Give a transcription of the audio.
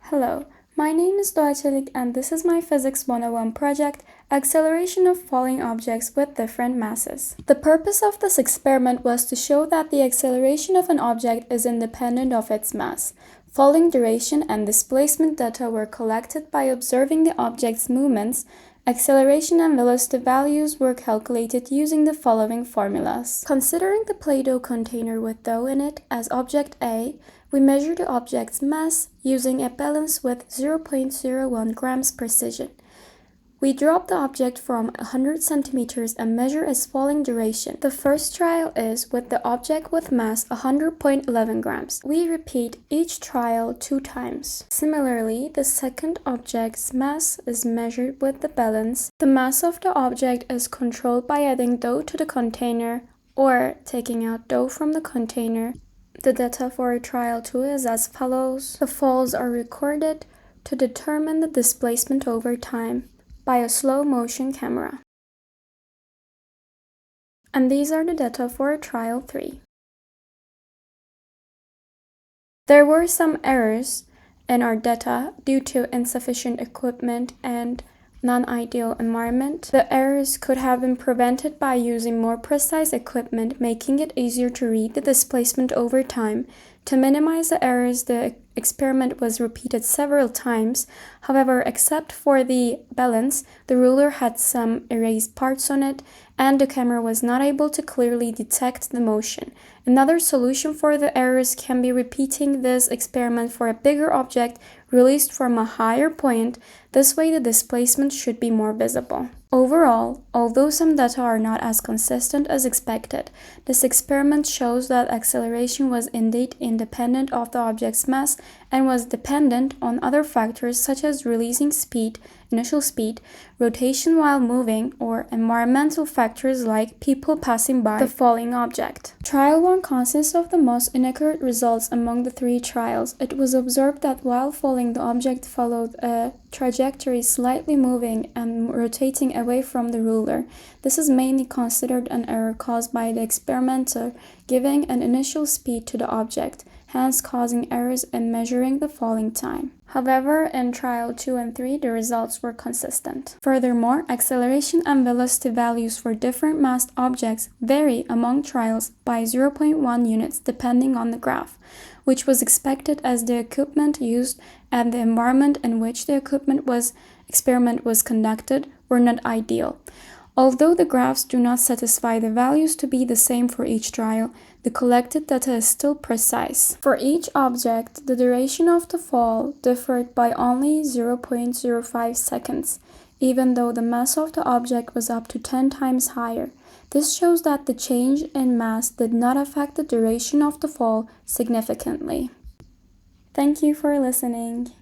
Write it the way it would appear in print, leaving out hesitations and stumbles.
Hello, my name is Doğa Çelik and this is my Physics 101 project, Acceleration of Falling Objects with Different Masses. The purpose of this experiment was to show that the acceleration of an object is independent of its mass. Falling duration and displacement data were collected by observing the object's movements. Acceleration and velocity values were calculated using the following formulas. Considering the Play-Doh container with dough in it as object A, we measure the object's mass using a balance with 0.01 grams precision. We drop the object from 100 centimeters and measure its falling duration. The first trial is with the object with mass 100.11 grams. We repeat each trial 2 times. Similarly, the second object's mass is measured with the balance. The mass of the object is controlled by adding dough to the container or taking out dough from the container. The data for trial 2 is as follows. The falls are recorded to determine the displacement over time by a slow motion camera. And these are the data for trial 3. There were some errors in our data due to insufficient equipment and non-ideal environment. The errors could have been prevented by using more precise equipment, making it easier to read the displacement over time. To minimize the errors, the experiment was repeated several times. However, except for the balance, the ruler had some erased parts on it, and the camera was not able to clearly detect the motion. Another solution for the errors can be repeating this experiment for a bigger object released from a higher point. This way the displacement should be more visible. Overall, although some data are not as consistent as expected, this experiment shows that acceleration was indeed independent of the object's mass and was dependent on other factors such as releasing speed, initial speed, rotation while moving, or environmental factors like people passing by the falling object. Trial 1 consists of the most inaccurate results among the 3 trials. It was observed that while falling, the object followed a trajectory slightly moving and rotating away from the ruler. This is mainly considered an error caused by the experimenter giving an initial speed to the object, hence causing errors in measuring the falling time. However, in trial 2 and 3, the results were consistent. Furthermore, acceleration and velocity values for different massed objects vary among trials by 0.1 units depending on the graph, which was expected as the equipment used and the environment in which the experiment was conducted were not ideal. Although the graphs do not satisfy the values to be the same for each trial, the collected data is still precise. For each object, the duration of the fall differed by only 0.05 seconds, even though the mass of the object was up to 10 times higher. This shows that the change in mass did not affect the duration of the fall significantly. Thank you for listening.